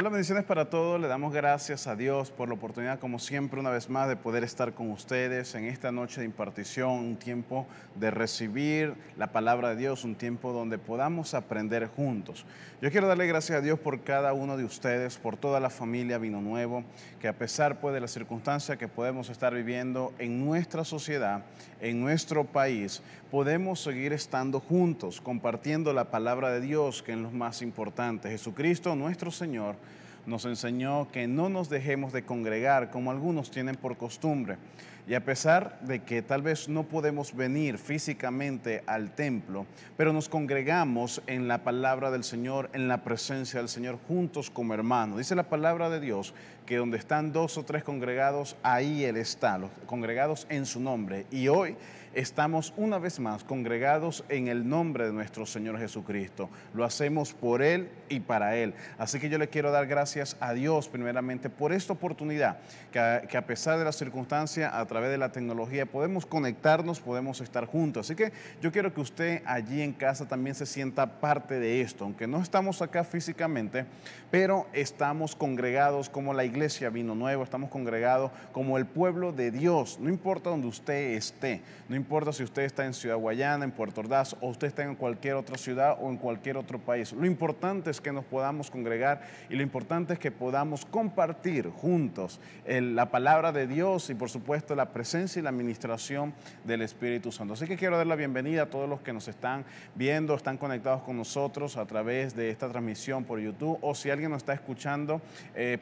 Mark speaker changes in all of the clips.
Speaker 1: Hola, bendiciones para todos. Le damos gracias a Dios por la oportunidad, como siempre, una vez más, de poder estar con ustedes en esta noche de impartición, un tiempo de recibir la palabra de Dios, un tiempo donde podamos aprender juntos. Yo quiero darle gracias a Dios por cada uno de ustedes, por toda la familia Vino Nuevo, que a pesar pues, de las circunstancias que podemos estar viviendo en nuestra sociedad, en nuestro país, podemos seguir estando juntos, compartiendo la palabra de Dios, que es lo más importante. Jesucristo, nuestro Señor, nos enseñó que no nos dejemos de congregar como algunos tienen por costumbre. Y a pesar de que tal vez no podemos venir físicamente al templo, pero nos congregamos en la palabra del Señor, en la presencia del Señor, juntos como hermanos. Dice la palabra de Dios que donde están 2 o 3 congregados, ahí Él está, los congregados en su nombre. Y hoy estamos una vez más congregados en el nombre de nuestro Señor Jesucristo. Lo hacemos por Él y para Él. Así que yo le quiero dar gracias a Dios primeramente por esta oportunidad, que a pesar de las circunstancias, a través de la tecnología, podemos conectarnos, podemos estar juntos. Así que yo quiero que usted allí en casa también se sienta parte de esto, aunque no estamos acá físicamente, pero estamos congregados como la iglesia Vino Nuevo, estamos congregados como el pueblo de Dios. No importa donde usted esté, no importa si usted está en Ciudad Guayana, en Puerto Ordaz, o usted está en cualquier otra ciudad o en cualquier otro país. Lo importante es que nos podamos congregar y lo importante es que podamos compartir juntos la palabra de Dios y por supuesto la presencia y la administración del Espíritu Santo. Así que quiero dar la bienvenida a todos los que nos están viendo, están conectados con nosotros a través de esta transmisión por YouTube, o si alguien nos está escuchando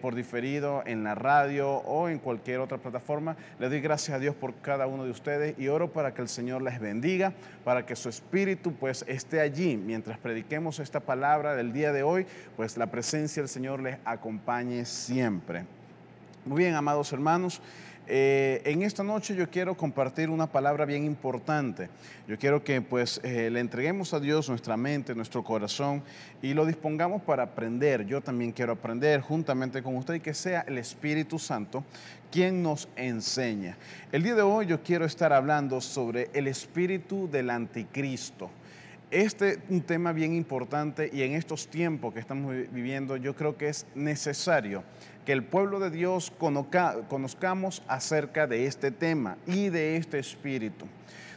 Speaker 1: por diferido en la radio o en cualquier otra plataforma. Le doy gracias a Dios por cada uno de ustedes y oro para que el Señor les bendiga, para que su espíritu pues esté allí mientras prediquemos esta palabra del día de hoy, pues la presencia del Señor les acompañe siempre. Muy bien, amados hermanos, en esta noche yo quiero compartir una palabra bien importante. Yo quiero que pues le entreguemos a Dios nuestra mente, nuestro corazón y lo dispongamos para aprender. Yo también quiero aprender juntamente con usted y que sea el Espíritu Santo quien nos enseña. El día de hoy yo quiero estar hablando sobre el espíritu del anticristo. Este es un tema bien importante y en estos tiempos que estamos viviendo yo creo que es necesario que el pueblo de Dios conozcamos acerca de este tema y de este espíritu.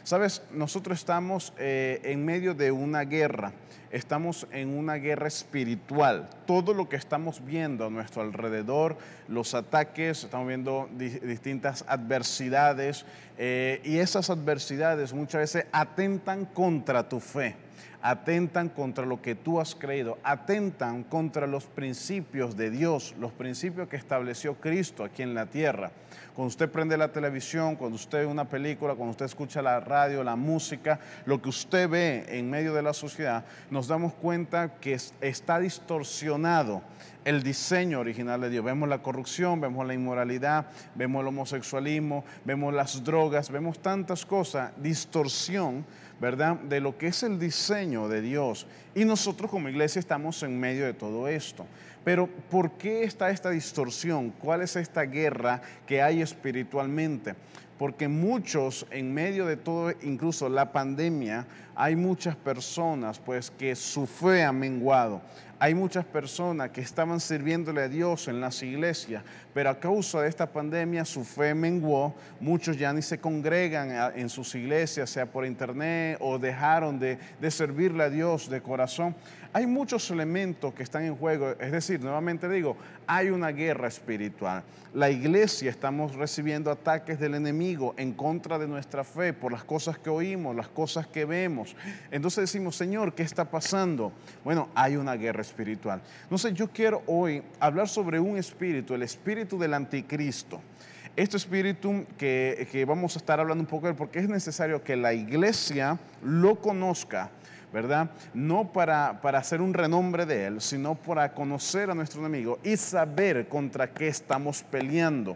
Speaker 1: Sabes, nosotros estamos en medio de una guerra, estamos en una guerra espiritual. Todo lo que estamos viendo a nuestro alrededor, los ataques, estamos viendo distintas adversidades y esas adversidades muchas veces atentan contra tu fe. Atentan contra lo que tú has creído, atentan contra los principios de Dios, los principios que estableció Cristo aquí en la tierra. Cuando usted prende la televisión, cuando usted ve una película, cuando usted escucha la radio, la música, lo que usted ve en medio de la sociedad, nos damos cuenta que está distorsionado el diseño original de Dios. Vemos la corrupción, vemos la inmoralidad, vemos el homosexualismo, vemos las drogas, vemos tantas cosas, distorsión, ¿verdad?, de lo que es el diseño de Dios. Y nosotros como iglesia estamos en medio de todo esto. Pero ¿por qué está esta distorsión? ¿Cuál es esta guerra que hay espiritualmente? Porque muchos, en medio de todo, incluso la pandemia, hay muchas personas pues que su fe ha menguado. Hay muchas personas que estaban sirviéndole a Dios en las iglesias, pero a causa de esta pandemia su fe menguó. Muchos ya ni se congregan en sus iglesias, sea por internet, o dejaron de servirle a Dios de corazón. Hay muchos elementos que están en juego, es decir, nuevamente digo, hay una guerra espiritual. La iglesia estamos recibiendo ataques del enemigo en contra de nuestra fe por las cosas que oímos, las cosas que vemos. Entonces decimos, Señor, ¿qué está pasando? Bueno, hay una guerra espiritual. Entonces yo quiero hoy hablar sobre un espíritu, el espíritu del anticristo. Este espíritu que vamos a estar hablando un poco de él, porque es necesario que la iglesia lo conozca, ¿verdad? No para hacer un renombre de él, sino para conocer a nuestro enemigo y saber contra qué estamos peleando.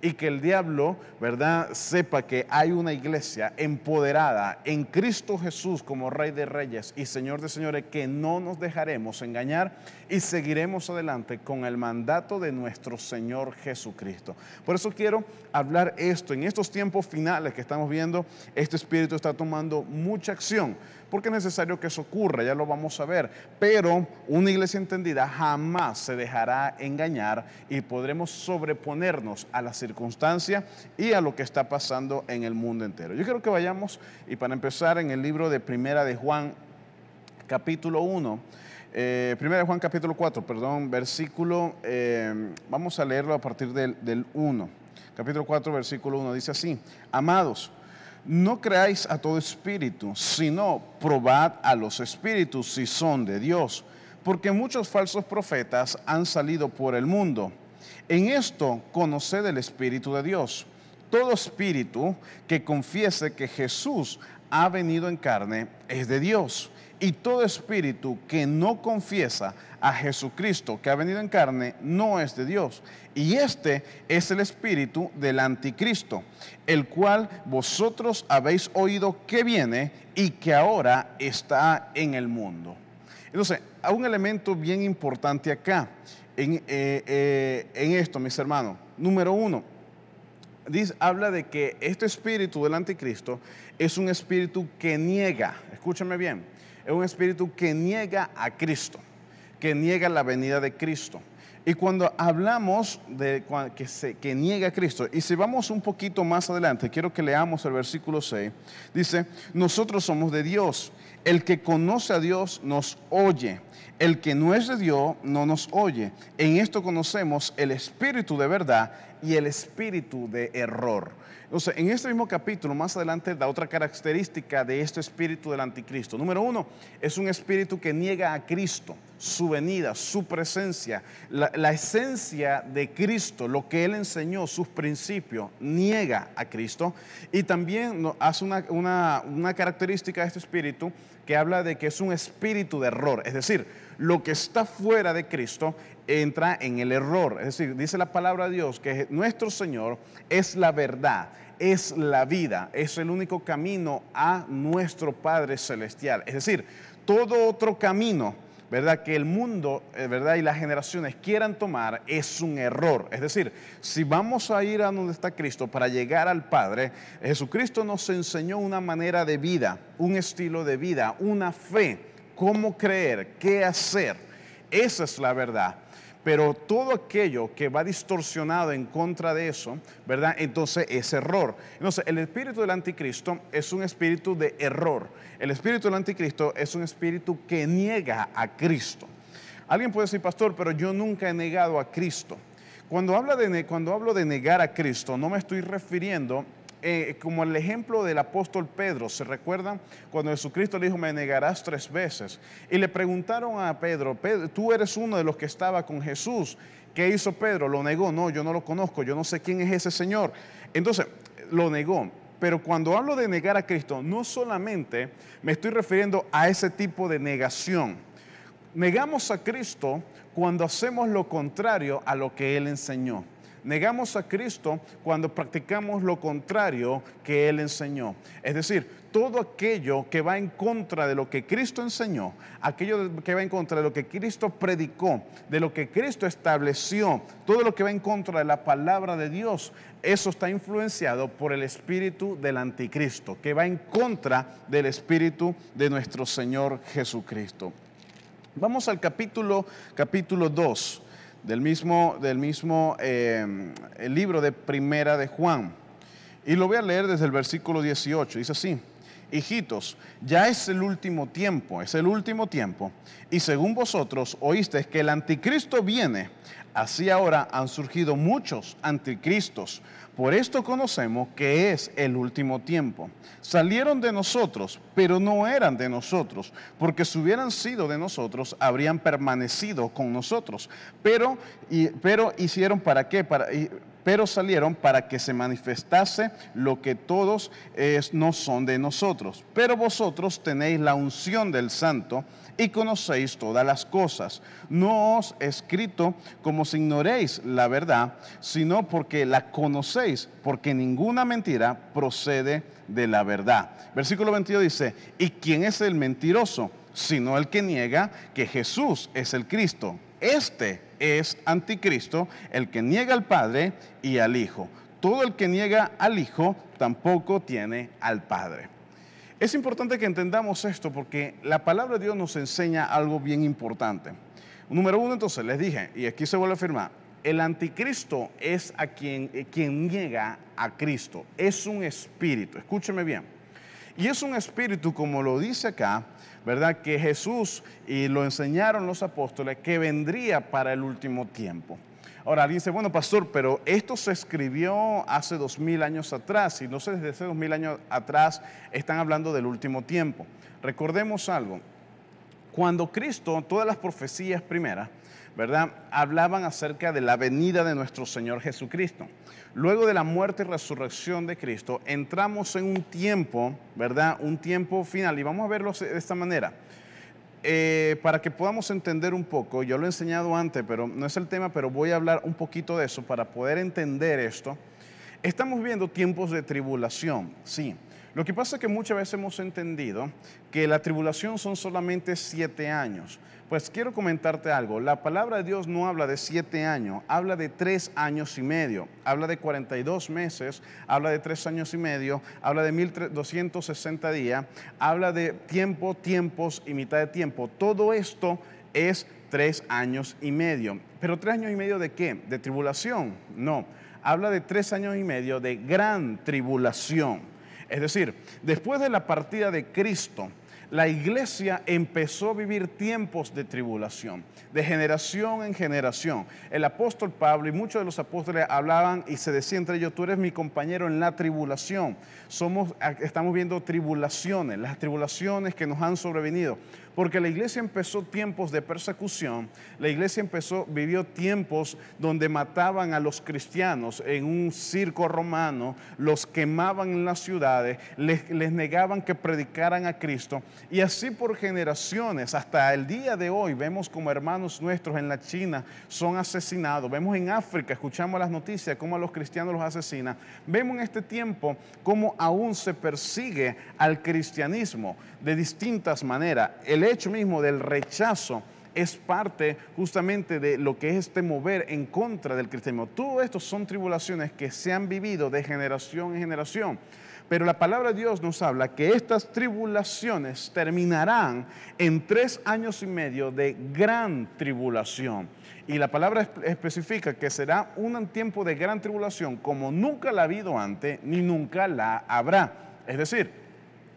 Speaker 1: y que el diablo, ¿verdad?, sepa que hay una iglesia empoderada en Cristo Jesús como Rey de Reyes y Señor de Señores, que no nos dejaremos engañar y seguiremos adelante con el mandato de nuestro Señor Jesucristo. Por eso quiero hablar esto. En estos tiempos finales que estamos viendo, este espíritu está tomando mucha acción, porque es necesario que eso ocurra, ya lo vamos a ver. Pero una iglesia entendida jamás se dejará engañar y podremos sobreponernos a las circunstancias y a lo que está pasando en el mundo entero. Yo quiero que vayamos, y para empezar, en el libro de Primera de Juan, capítulo 1, Primera de Juan, capítulo 4, perdón, versículo, vamos a leerlo a partir del 1. Capítulo 4, versículo 1, dice así: Amados, no creáis a todo espíritu, sino probad a los espíritus si son de Dios, porque muchos falsos profetas han salido por el mundo. En esto conoced el Espíritu de Dios. Todo espíritu que confiese que Jesús ha venido en carne es de Dios. Y todo espíritu que no confiesa a Jesucristo que ha venido en carne no es de Dios. Y este es el espíritu del anticristo, el cual vosotros habéis oído que viene y que ahora está en el mundo. Entonces, hay un elemento bien importante acá en esto, mis hermanos. Número uno, habla de que este espíritu del anticristo es un espíritu que niega, escúchame bien, es un espíritu que niega a Cristo, que niega la venida de Cristo. Y cuando hablamos de que niega a Cristo, y si vamos un poquito más adelante, quiero que leamos el versículo 6, dice: nosotros somos de Dios, el que conoce a Dios nos oye, el que no es de Dios no nos oye. En esto conocemos el espíritu de verdad y el espíritu de error. Entonces, en este mismo capítulo, más adelante, da otra característica de este espíritu del anticristo. Número uno, es un espíritu que niega a Cristo, su venida, su presencia, la esencia de Cristo, lo que Él enseñó, sus principios, niega a Cristo. Y también hace una característica de este espíritu que habla de que es un espíritu de error, es decir, lo que está fuera de Cristo entra en el error. Es decir, dice la palabra de Dios que nuestro Señor es la verdad, es la vida, es el único camino a nuestro Padre Celestial. Es decir, todo otro camino, ¿verdad?, que el mundo, ¿verdad?, y las generaciones quieran tomar es un error. Es decir, si vamos a ir a donde está Cristo para llegar al Padre, Jesucristo nos enseñó una manera de vida, un estilo de vida, una fe, cómo creer, qué hacer. Esa es la verdad. Pero todo aquello que va distorsionado en contra de eso, ¿verdad?, entonces es error. Entonces, el espíritu del anticristo es un espíritu de error. El espíritu del anticristo es un espíritu que niega a Cristo. Alguien puede decir: pastor, pero yo nunca he negado a Cristo. Cuando hablo de negar a Cristo, no me estoy refiriendo como el ejemplo del apóstol Pedro. ¿Se recuerdan? Cuando Jesucristo le dijo: me negarás 3 veces. Y le preguntaron a Pedro: tú eres uno de los que estaba con Jesús. ¿Qué hizo Pedro? Lo negó. No, yo no lo conozco, yo no sé quién es ese Señor. Entonces, lo negó. Pero cuando hablo de negar a Cristo, no solamente me estoy refiriendo a ese tipo de negación. Negamos a Cristo cuando hacemos lo contrario a lo que Él enseñó. Negamos a Cristo cuando practicamos lo contrario que Él enseñó. Es decir, todo aquello que va en contra de lo que Cristo enseñó, aquello que va en contra de lo que Cristo predicó, de lo que Cristo estableció, todo lo que va en contra de la palabra de Dios, eso está influenciado por el espíritu del anticristo, que va en contra del espíritu de nuestro Señor Jesucristo. Vamos al capítulo 2. Del mismo el libro de Primera de Juan. Y lo voy a leer desde el versículo 18. Dice así: hijitos, ya es el último tiempo, y según vosotros oísteis que el anticristo viene, así ahora han surgido muchos anticristos. Por esto conocemos que es el último tiempo. Salieron de nosotros, pero no eran de nosotros, porque si hubieran sido de nosotros, habrían permanecido con nosotros. Pero hicieron ¿para qué? Pero salieron para que se manifestase lo que todos no son de nosotros. Pero vosotros tenéis la unción del Santo y conocéis todas las cosas. No os he escrito como si ignoréis la verdad, sino porque la conocéis, porque ninguna mentira procede de la verdad. Versículo 22 dice, ¿y quién es el mentiroso? Sino el que niega que Jesús es el Cristo. Este es anticristo, el que niega al Padre y al Hijo. Todo el que niega al Hijo tampoco tiene al Padre. Es importante que entendamos esto porque la palabra de Dios nos enseña algo bien importante. Número uno, entonces, les dije, y aquí se vuelve a afirmar, el anticristo es quien niega a Cristo. Es un espíritu, escúcheme bien. Y es un espíritu, como lo dice acá, ¿verdad? Que Jesús, y lo enseñaron los apóstoles, que vendría para el último tiempo. Ahora, alguien dice, bueno, pastor, pero esto se escribió hace 2000 años atrás, y no sé, desde hace 2000 años atrás están hablando del último tiempo. Recordemos algo, cuando Cristo, todas las profecías primeras, ¿verdad?, hablaban acerca de la venida de nuestro Señor Jesucristo. Luego de la muerte y resurrección de Cristo, entramos en un tiempo, ¿verdad?, un tiempo final, y vamos a verlo de esta manera. Para que podamos entender un poco, yo lo he enseñado antes, pero no es el tema, pero voy a hablar un poquito de eso para poder entender esto. Estamos viendo tiempos de tribulación, sí. Lo que pasa es que muchas veces hemos entendido que la tribulación son solamente 7 años. Pues quiero comentarte algo, la palabra de Dios no habla de 7 años, habla de 3 años y medio, habla de 42 meses, habla de 3 años y medio, habla de 1260 días, habla de tiempo, tiempos y mitad de tiempo. Todo esto es 3 años y medio. ¿Pero 3 años y medio de qué? ¿De tribulación? No, habla de 3 años y medio de gran tribulación. Es decir, después de la partida de Cristo, la iglesia empezó a vivir tiempos de tribulación, de generación en generación. El apóstol Pablo y muchos de los apóstoles hablaban y se decía entre ellos, tú eres mi compañero en la tribulación. Estamos viendo tribulaciones, las tribulaciones que nos han sobrevenido. Porque la iglesia empezó tiempos de persecución, la iglesia vivió tiempos donde mataban a los cristianos en un circo romano, los quemaban en las ciudades, les negaban que predicaran a Cristo, y así por generaciones, hasta el día de hoy, vemos como hermanos nuestros en la China son asesinados, vemos en África, escuchamos las noticias, cómo a los cristianos los asesinan, vemos en este tiempo cómo aún se persigue al cristianismo de distintas maneras. El hecho mismo del rechazo es parte justamente de lo que es este mover en contra del cristianismo. Todo esto son tribulaciones que se han vivido de generación en generación. Pero la palabra de Dios nos habla que estas tribulaciones terminarán en 3 años y medio de gran tribulación. Y la palabra especifica que será un tiempo de gran tribulación como nunca la ha habido antes, ni nunca la habrá. Es decir,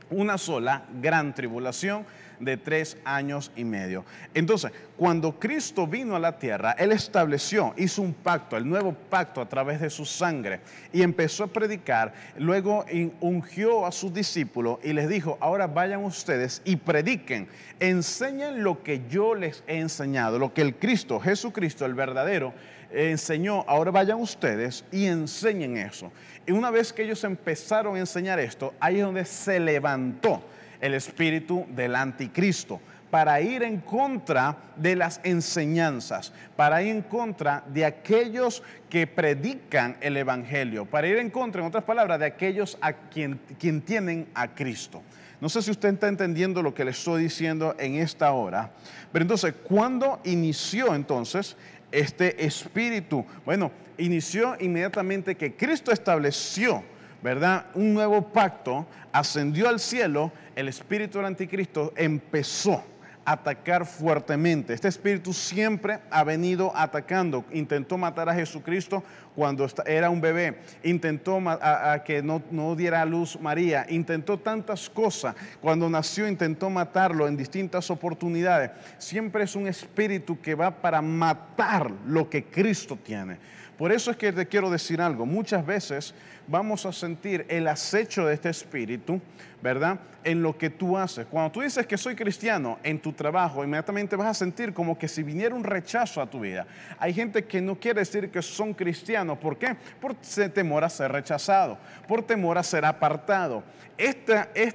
Speaker 1: una sola gran tribulación de 3 años y medio. Entonces, cuando Cristo vino a la tierra, Él hizo un pacto, el nuevo pacto a través de su sangre, y empezó a predicar. Luego ungió a sus discípulos y les dijo, ahora vayan ustedes y prediquen, enseñen lo que yo les he enseñado, lo que el Cristo, Jesucristo, el verdadero, enseñó. Ahora vayan ustedes y enseñen eso. Y una vez que ellos empezaron a enseñar esto, ahí es donde se levantó el espíritu del anticristo para ir en contra de las enseñanzas, para ir en contra de aquellos que predican el evangelio, para ir en contra, en otras palabras, de aquellos a quien tienen a Cristo. No sé si usted está entendiendo lo que le estoy diciendo en esta hora, pero entonces, ¿cuándo inició entonces este espíritu? Bueno, inició inmediatamente que Cristo estableció, ¿verdad?, un nuevo pacto, ascendió al cielo, el espíritu del anticristo empezó a atacar fuertemente. Este espíritu siempre ha venido atacando, intentó matar a Jesucristo cuando era un bebé, intentó a que no diera a luz María, intentó tantas cosas, cuando nació intentó matarlo en distintas oportunidades. Siempre es un espíritu que va para matar lo que Cristo tiene. Por eso es que te quiero decir algo, muchas veces vamos a sentir el acecho de este espíritu, ¿verdad?, en lo que tú haces. Cuando tú dices que soy cristiano en tu trabajo, inmediatamente vas a sentir como que si viniera un rechazo a tu vida. Hay gente que no quiere decir que son cristianos. ¿Por qué? Por temor a ser rechazado, por temor a ser apartado.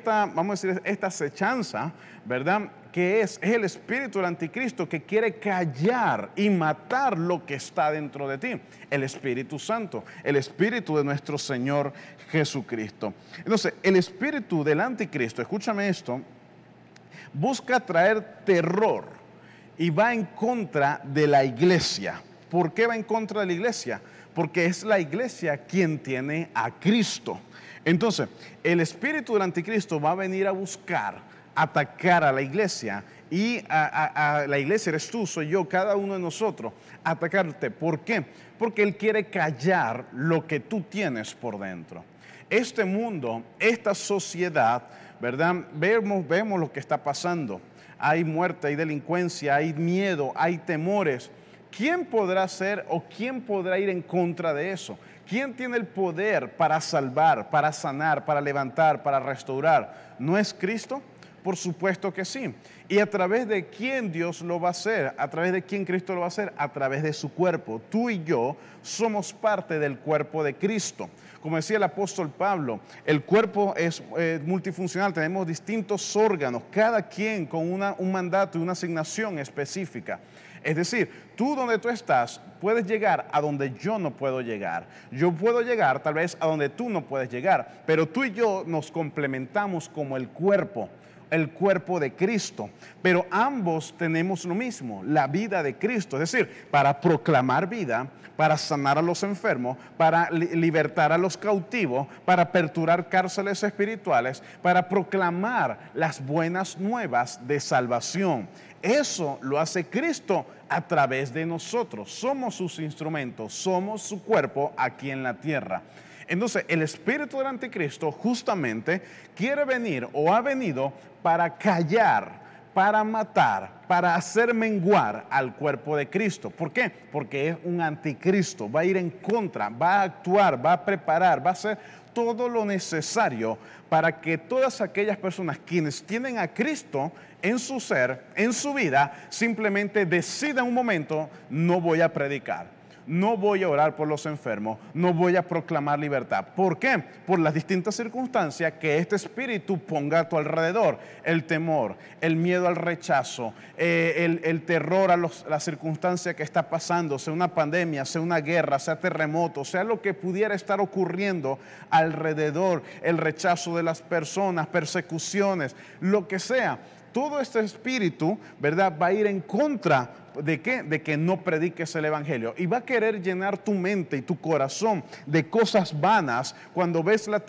Speaker 1: Vamos a decir, esta acechanza, ¿verdad?, que es el espíritu del anticristo que quiere callar y matar lo que está dentro de ti. El Espíritu Santo, el espíritu de nuestro Señor Jesucristo. Entonces, el espíritu del anticristo, escúchame esto, busca traer terror y va en contra de la iglesia. ¿Por qué va en contra de la iglesia? Porque es la iglesia quien tiene a Cristo. Entonces, el espíritu del anticristo va a venir a buscar, atacar a la iglesia, y a la iglesia eres tú, soy yo, cada uno de nosotros, atacarte. ¿Por qué? Porque él quiere callar lo que tú tienes por dentro. Este mundo, esta sociedad, ¿verdad? Vemos lo que está pasando. Hay muerte, hay delincuencia, hay miedo, hay temores. ¿Quién podrá ser o quién podrá ir en contra de eso? ¿Quién tiene el poder para salvar, para sanar, para levantar, para restaurar? ¿No es Cristo? Por supuesto que sí. ¿Y a través de quién Dios lo va a hacer? ¿A través de quién Cristo lo va a hacer? A través de su cuerpo. Tú y yo somos parte del cuerpo de Cristo. Como decía el apóstol Pablo, el cuerpo es multifuncional, tenemos distintos órganos, cada quien con un mandato y una asignación específica. Es decir, tú donde tú estás puedes llegar a donde yo no puedo llegar. Yo puedo llegar tal vez a donde tú no puedes llegar, pero tú y yo nos complementamos como el cuerpo de Cristo. Pero ambos tenemos lo mismo, la vida de Cristo. Es decir, para proclamar vida, para sanar a los enfermos, para libertar a los cautivos, para aperturar cárceles espirituales, para proclamar las buenas nuevas de salvación. Eso lo hace Cristo a través de nosotros. Somos sus instrumentos, somos su cuerpo aquí en la tierra. Entonces, el espíritu del anticristo justamente quiere venir o ha venido para callar, para matar, para hacer menguar al cuerpo de Cristo. ¿Por qué? Porque es un anticristo, va a ir en contra, va a actuar, va a preparar, va a hacer todo lo necesario para que todas aquellas personas quienes tienen a Cristo en su ser, en su vida, simplemente decidan un momento, no voy a predicar. No voy a orar por los enfermos, no voy a proclamar libertad. ¿Por qué? Por las distintas circunstancias que este espíritu ponga a tu alrededor. El temor, el miedo al rechazo, el terror a la circunstancia que está pasando, sea una pandemia, sea una guerra, sea terremoto, sea lo que pudiera estar ocurriendo alrededor, el rechazo de las personas, persecuciones, lo que sea. Todo este espíritu, ¿verdad?, va a ir en contra ¿de qué? De que no prediques el evangelio. Y va a querer llenar tu mente y tu corazón de cosas vanas cuando ves la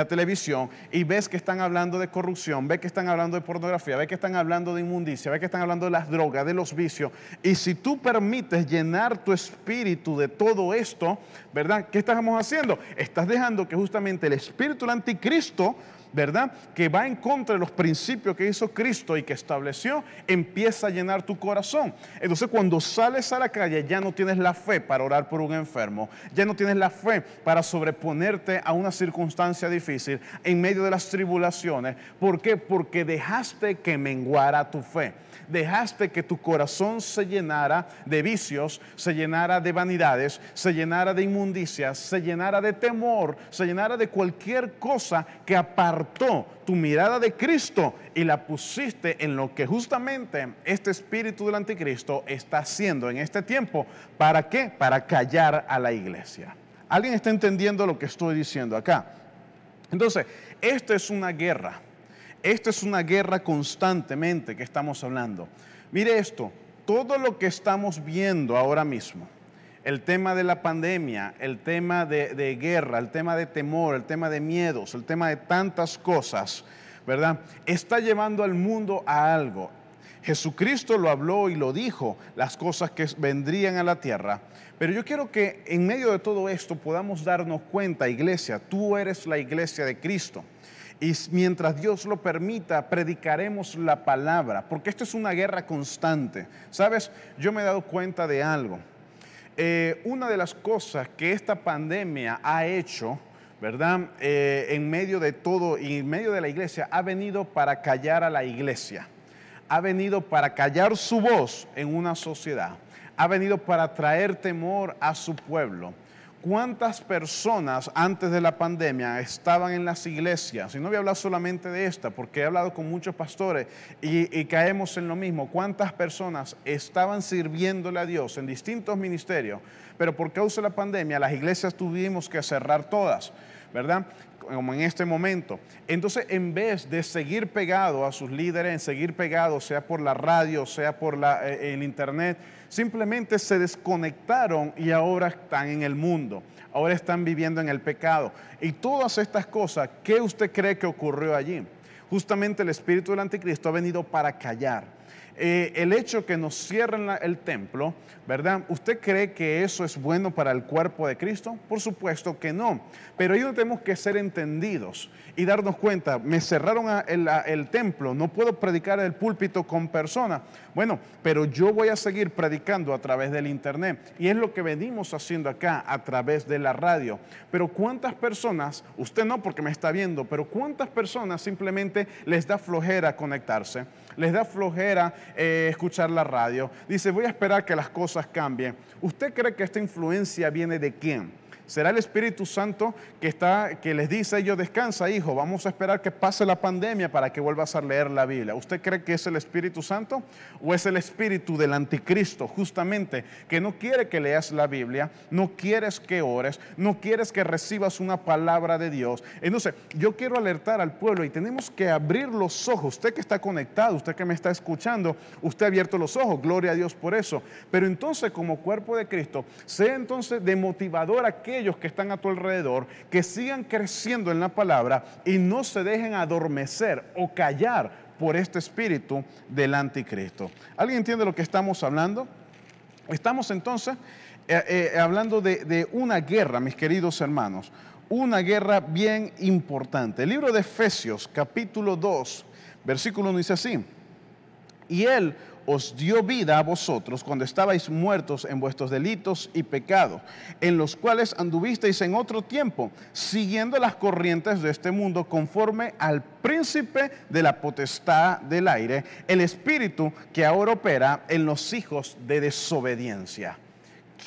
Speaker 1: televisión y ves que están hablando de corrupción, ves que están hablando de pornografía, ves que están hablando de inmundicia, ves que están hablando de las drogas, de los vicios. Y si tú permites llenar tu espíritu de todo esto, ¿verdad?, ¿qué estamos haciendo? Estás dejando que justamente el espíritu del anticristo, ¿verdad?, que va en contra de los principios que hizo Cristo y que estableció, empieza a llenar tu corazón. Entonces, cuando sales a la calle, ya no tienes la fe para orar por un enfermo, ya no tienes la fe para sobreponerte a una circunstancia difícil en medio de las tribulaciones. ¿Por qué? Porque dejaste que menguara tu fe. Dejaste que tu corazón se llenara de vicios, se llenara de vanidades, se llenara de inmundicias, se llenara de temor, se llenara de cualquier cosa que apartó tu mirada de Cristo y la pusiste en lo que justamente este espíritu del anticristo está haciendo en este tiempo. ¿Para qué? Para callar a la iglesia. ¿Alguien está entendiendo lo que estoy diciendo acá? Entonces, esto es una guerra. Esto es una guerra constantemente que estamos hablando. Mire esto, todo lo que estamos viendo ahora mismo, el tema de la pandemia, el tema de guerra, el tema de temor, el tema de miedos, el tema de tantas cosas, ¿verdad?, está llevando al mundo a algo. Jesucristo lo habló y lo dijo, las cosas que vendrían a la tierra. Pero yo quiero que en medio de todo esto podamos darnos cuenta, iglesia, tú eres la iglesia de Cristo. Y mientras Dios lo permita, predicaremos la palabra, porque esto es una guerra constante. ¿Sabes? Yo me he dado cuenta de algo. Una de las cosas que esta pandemia ha hecho, ¿verdad?, en medio de todo y en medio de la iglesia, ha venido para callar a la iglesia. Ha venido para callar su voz en una sociedad. Ha venido para traer temor a su pueblo. ¿Cuántas personas antes de la pandemia estaban en las iglesias? Y no voy a hablar solamente de esta, porque he hablado con muchos pastores y caemos en lo mismo. ¿Cuántas personas estaban sirviéndole a Dios en distintos ministerios? Pero por causa de la pandemia, las iglesias tuvimos que cerrar todas, ¿verdad? Como en este momento. Entonces, en vez de seguir pegado a sus líderes, en seguir pegado, sea por la radio, sea por el internet, simplemente se desconectaron y ahora están en el mundo. Ahora están viviendo en el pecado. Y todas estas cosas, ¿qué usted cree que ocurrió allí? Justamente el espíritu del anticristo ha venido para callar. El hecho que nos cierren el templo, ¿verdad? ¿Usted cree que eso es bueno para el cuerpo de Cristo? Por supuesto que no. Pero ahí tenemos que ser entendidos y darnos cuenta, me cerraron el templo, no puedo predicar en el púlpito con personas. Bueno, pero yo voy a seguir predicando a través del internet. Y es lo que venimos haciendo acá a través de la radio. Pero ¿cuántas personas, usted no porque me está viendo, pero cuántas personas simplemente les da flojera conectarse? Les da flojera escuchar la radio. Dice, voy a esperar que las cosas cambien. ¿Usted cree que esta influencia viene de quién? ¿Será el Espíritu Santo que les dice a ellos, descansa, hijo, vamos a esperar que pase la pandemia para que vuelvas a leer la Biblia? ¿Usted cree que es el Espíritu Santo o es el espíritu del anticristo, justamente, que no quiere que leas la Biblia, no quieres que ores, no quieres que recibas una palabra de Dios? Entonces, yo quiero alertar al pueblo y tenemos que abrir los ojos. Usted que está conectado, usted que me está escuchando, usted ha abierto los ojos, gloria a Dios por eso. Pero entonces, como cuerpo de Cristo, sea entonces de motivador a aquellos que están a tu alrededor, que sigan creciendo en la palabra y no se dejen adormecer o callar por este espíritu del anticristo. ¿Alguien entiende lo que estamos hablando? Estamos entonces hablando de una guerra, mis queridos hermanos, una guerra bien importante. El libro de Efesios, capítulo 2, versículo 1 dice así: y Él os dio vida a vosotros cuando estabais muertos en vuestros delitos y pecados, en los cuales anduvisteis en otro tiempo, siguiendo las corrientes de este mundo, conforme al príncipe de la potestad del aire, el espíritu que ahora opera en los hijos de desobediencia.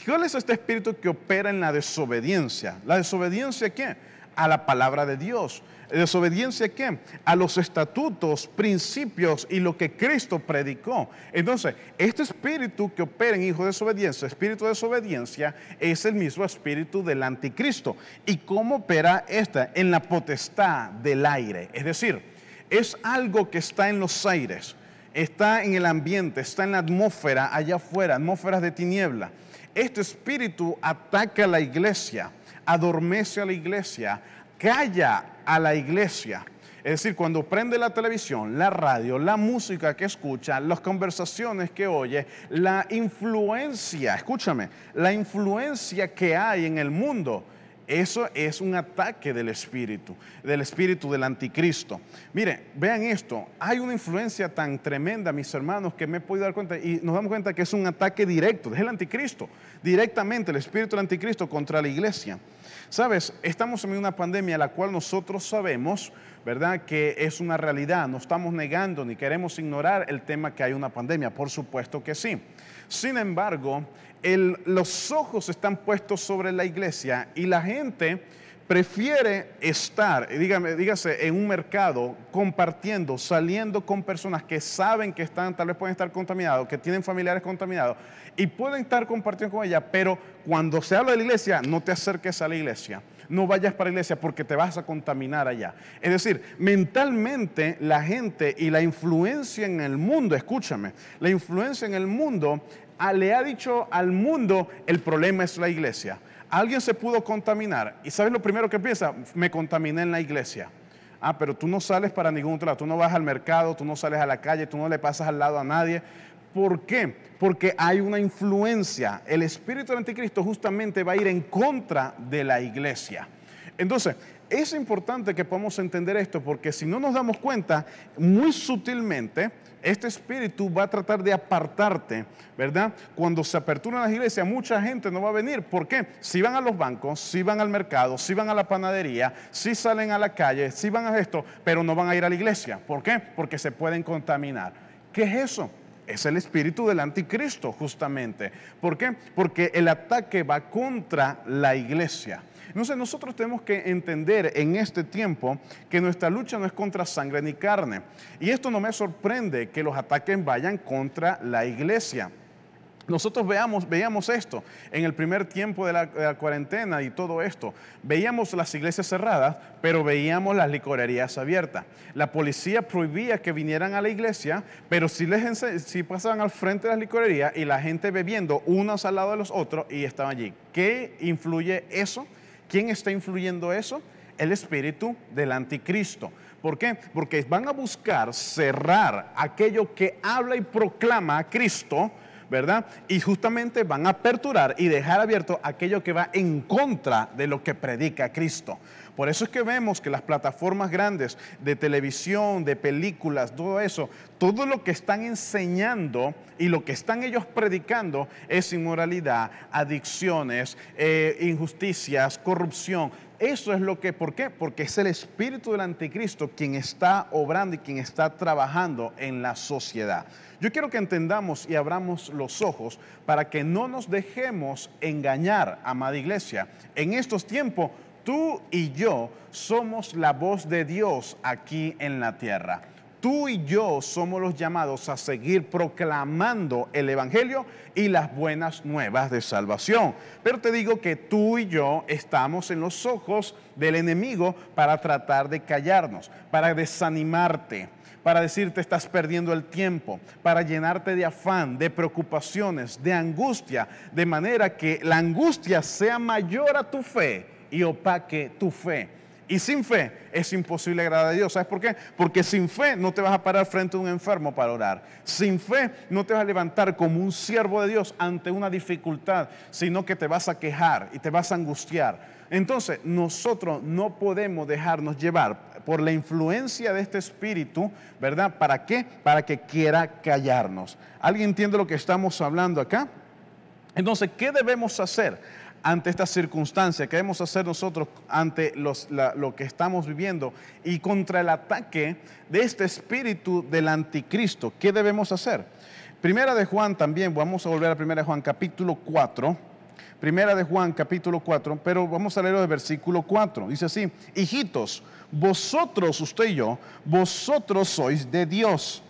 Speaker 1: ¿Cuál es este espíritu que opera en la desobediencia? ¿La desobediencia a qué? A la palabra de Dios. ¿Desobediencia a qué? A los estatutos, principios y lo que Cristo predicó. Entonces, este espíritu que opera en hijo de desobediencia, espíritu de desobediencia, es el mismo espíritu del anticristo. ¿Y cómo opera esta? En la potestad del aire. Es decir, es algo que está en los aires, está en el ambiente, está en la atmósfera allá afuera, atmósferas de tiniebla. Este espíritu ataca a la iglesia, adormece a la iglesia, calla a la iglesia. Es decir, cuando prende la televisión, la radio, la música que escucha, las conversaciones que oye, la influencia, escúchame, la influencia que hay en el mundo, eso es un ataque del espíritu del anticristo. Mire, vean esto, hay una influencia tan tremenda, mis hermanos, que me he podido dar cuenta y nos damos cuenta que es un ataque directo, es el anticristo, directamente el espíritu del anticristo contra la iglesia. Sabes, estamos en una pandemia la cual nosotros sabemos, ¿verdad?, que es una realidad. No estamos negando ni queremos ignorar el tema que hay una pandemia, por supuesto que sí. Sin embargo, los ojos están puestos sobre la iglesia y la gente prefiere estar, dígase, en un mercado compartiendo, saliendo con personas que saben que están, tal vez pueden estar contaminados, que tienen familiares contaminados y pueden estar compartiendo con ella, pero cuando se habla de la iglesia, no te acerques a la iglesia, no vayas para la iglesia porque te vas a contaminar allá. Es decir, mentalmente la gente y la influencia en el mundo, escúchame, la influencia en el mundo le ha dicho al mundo, el problema es la iglesia. Alguien se pudo contaminar y ¿sabes lo primero que piensa? Me contaminé en la iglesia. Ah, pero tú no sales para ningún otro lado, tú no vas al mercado, tú no sales a la calle, tú no le pasas al lado a nadie. ¿Por qué? Porque hay una influencia. El espíritu del anticristo justamente va a ir en contra de la iglesia. Entonces, es importante que podamos entender esto porque si no nos damos cuenta, muy sutilmente, este espíritu va a tratar de apartarte, ¿verdad? Cuando se aperturan las iglesias, mucha gente no va a venir. ¿Por qué? Si van a los bancos, si van al mercado, si van a la panadería, si salen a la calle, si van a esto, pero no van a ir a la iglesia. ¿Por qué? Porque se pueden contaminar. ¿Qué es eso? Es el espíritu del anticristo, justamente. ¿Por qué? Porque el ataque va contra la iglesia. Entonces nosotros tenemos que entender en este tiempo que nuestra lucha no es contra sangre ni carne. Y esto no me sorprende que los ataques vayan contra la iglesia. Nosotros veíamos esto en el primer tiempo de la cuarentena y todo esto. Veíamos las iglesias cerradas, pero veíamos las licorerías abiertas. La policía prohibía que vinieran a la iglesia, pero si pasaban al frente de las licorerías y la gente bebiendo unos al lado de los otros y estaban allí. ¿Qué influye eso? ¿Quién está influyendo eso? El espíritu del anticristo. ¿Por qué? Porque van a buscar cerrar aquello que habla y proclama a Cristo, ¿verdad? Y justamente van a aperturar y dejar abierto aquello que va en contra de lo que predica Cristo. Por eso es que vemos que las plataformas grandes de televisión, de películas, todo eso, todo lo que están enseñando y lo que están ellos predicando es inmoralidad, adicciones, injusticias, corrupción. Eso es lo que, ¿por qué? Porque es el espíritu del anticristo quien está obrando y quien está trabajando en la sociedad. Yo quiero que entendamos y abramos los ojos para que no nos dejemos engañar, amada iglesia. En estos tiempos, tú y yo somos la voz de Dios aquí en la tierra. Tú y yo somos los llamados a seguir proclamando el evangelio y las buenas nuevas de salvación. Pero te digo que tú y yo estamos en los ojos del enemigo para tratar de callarnos, para desanimarte, para decirte estás perdiendo el tiempo, para llenarte de afán, de preocupaciones, de angustia, de manera que la angustia sea mayor a tu fe y opaque tu fe. Y sin fe es imposible agradar a Dios. ¿Sabes por qué? Porque sin fe no te vas a parar frente a un enfermo para orar. Sin fe no te vas a levantar como un siervo de Dios ante una dificultad, sino que te vas a quejar y te vas a angustiar. Entonces, nosotros no podemos dejarnos llevar por la influencia de este espíritu, ¿verdad? ¿Para qué? Para que quiera callarnos. ¿Alguien entiende lo que estamos hablando acá? Entonces, ¿qué debemos hacer ante esta circunstancia? ¿Qué debemos hacer nosotros ante lo que estamos viviendo y contra el ataque de este espíritu del anticristo? ¿Qué debemos hacer? Primera de Juan también, vamos a volver a Primera de Juan capítulo 4. Primera de Juan capítulo 4, pero vamos a leerlo del versículo 4. Dice así: hijitos, vosotros, usted y yo, vosotros sois de Dios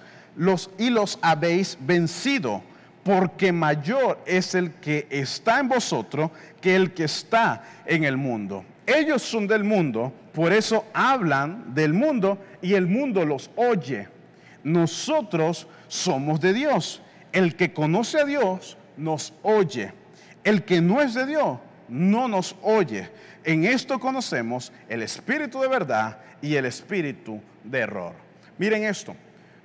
Speaker 1: y los habéis vencido, porque mayor es el que está en vosotros que el que está en el mundo. Ellos son del mundo, por eso hablan del mundo y el mundo los oye. Nosotros somos de Dios. El que conoce a Dios nos oye. El que no es de Dios no nos oye. En esto conocemos el espíritu de verdad y el espíritu de error. Miren esto.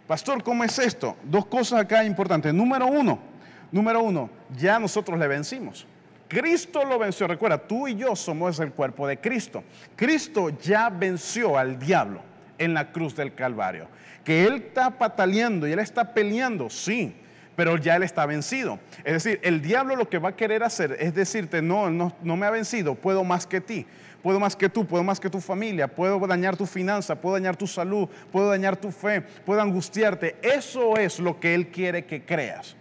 Speaker 1: Pastor, ¿cómo es esto? Dos cosas acá importantes. Número uno, ya nosotros le vencimos. Cristo lo venció. Recuerda, tú y yo somos el cuerpo de Cristo. Cristo ya venció al diablo en la cruz del Calvario. Que Él está pataleando y Él está peleando, sí, pero ya Él está vencido. Es decir, el diablo lo que va a querer hacer es decirte, no me ha vencido, puedo más que ti. Puedo más que tú, puedo más que tu familia, puedo dañar tu finanza, puedo dañar tu salud, puedo dañar tu fe, puedo angustiarte. Eso es lo que Él quiere que creas.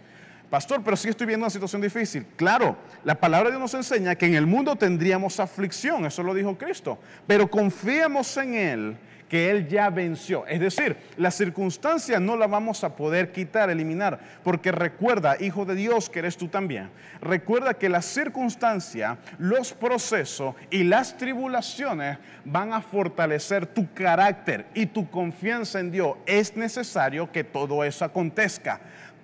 Speaker 1: Pastor, pero sí estoy viendo una situación difícil. Claro, la palabra de Dios nos enseña que en el mundo tendríamos aflicción, eso lo dijo Cristo. Pero confiemos en Él, que Él ya venció. Es decir, la circunstancia no la vamos a poder quitar, eliminar, porque recuerda, hijo de Dios, que eres tú también. Recuerda que la circunstancia, los procesos y las tribulaciones van a fortalecer tu carácter y tu confianza en Dios. Es necesario que todo eso acontezca.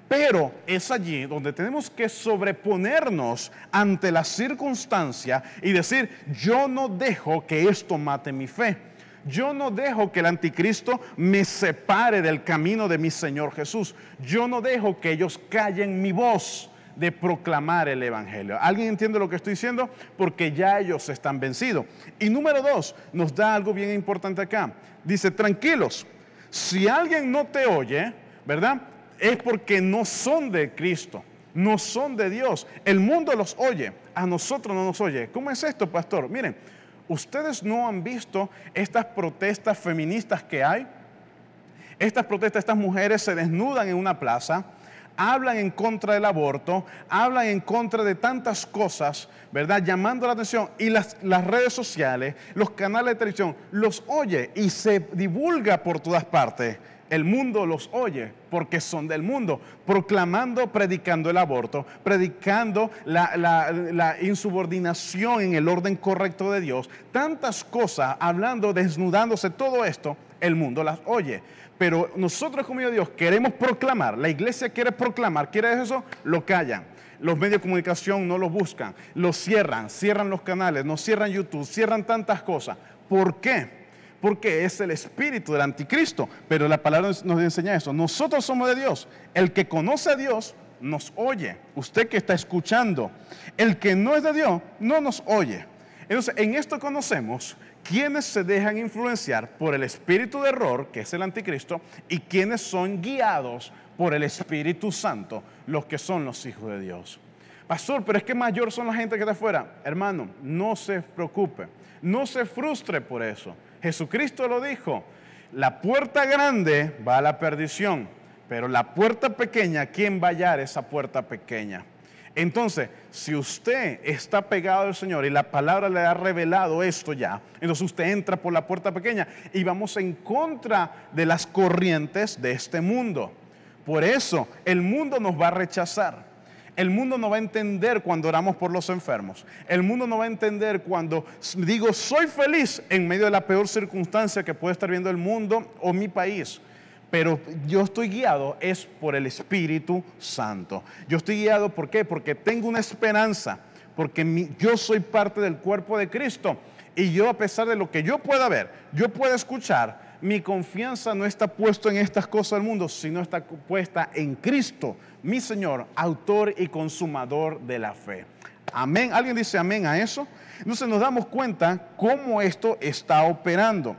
Speaker 1: Pero es allí donde tenemos que sobreponernos ante la circunstancia y decir, yo no dejo que esto mate mi fe. Yo no dejo que el anticristo me separe del camino de mi Señor Jesús. Yo no dejo que ellos callen mi voz de proclamar el evangelio. ¿Alguien entiende lo que estoy diciendo? Porque ya ellos están vencidos. Y número 2, nos da algo bien importante acá. Dice, tranquilos, si alguien no te oye, ¿verdad? Es porque no son de Cristo, no son de Dios. El mundo los oye, a nosotros no nos oye. ¿Cómo es esto, pastor? Miren, ¿ustedes no han visto estas protestas feministas que hay? Estas protestas, estas mujeres se desnudan en una plaza, hablan en contra del aborto, hablan en contra de tantas cosas, ¿verdad? Llamando la atención, y las redes sociales, los canales de televisión, los oye y se divulga por todas partes. El mundo los oye porque son del mundo, proclamando, predicando el aborto, predicando la insubordinación en el orden correcto de Dios. Tantas cosas, hablando, desnudándose, todo esto, el mundo las oye. Pero nosotros como Dios queremos proclamar, la iglesia quiere proclamar, quiere eso, lo callan. Los medios de comunicación no lo buscan, lo cierran los canales, nos cierran YouTube, cierran tantas cosas. ¿Por qué? Porque es el espíritu del anticristo, pero la palabra nos enseña eso. Nosotros somos de Dios. El que conoce a Dios nos oye. Usted que está escuchando, el que no es de Dios no nos oye. Entonces, en esto conocemos quiénes se dejan influenciar por el espíritu de error, que es el anticristo, y quiénes son guiados por el Espíritu Santo, los que son los hijos de Dios. Pastor, pero es que mayor son la gente que está afuera. Hermano, no se preocupe, no se frustre por eso. Jesucristo lo dijo, la puerta grande va a la perdición, pero la puerta pequeña, ¿quién va a hallar esa puerta pequeña? Entonces, si usted está pegado al Señor y la palabra le ha revelado esto ya, entonces usted entra por la puerta pequeña y vamos en contra de las corrientes de este mundo. Por eso, el mundo nos va a rechazar. El mundo no va a entender cuando oramos por los enfermos. El mundo no va a entender cuando digo soy feliz en medio de la peor circunstancia que puede estar viendo el mundo o mi país. Pero yo estoy guiado es por el Espíritu Santo. Yo estoy guiado, ¿por qué? Porque tengo una esperanza. Porque yo soy parte del cuerpo de Cristo. Y yo, a pesar de lo que yo pueda ver, yo pueda escuchar, mi confianza no está puesta en estas cosas del mundo, sino está puesta en Cristo, mi Señor, autor y consumador de la fe. Amén. ¿Alguien dice amén a eso? Entonces nos damos cuenta cómo esto está operando.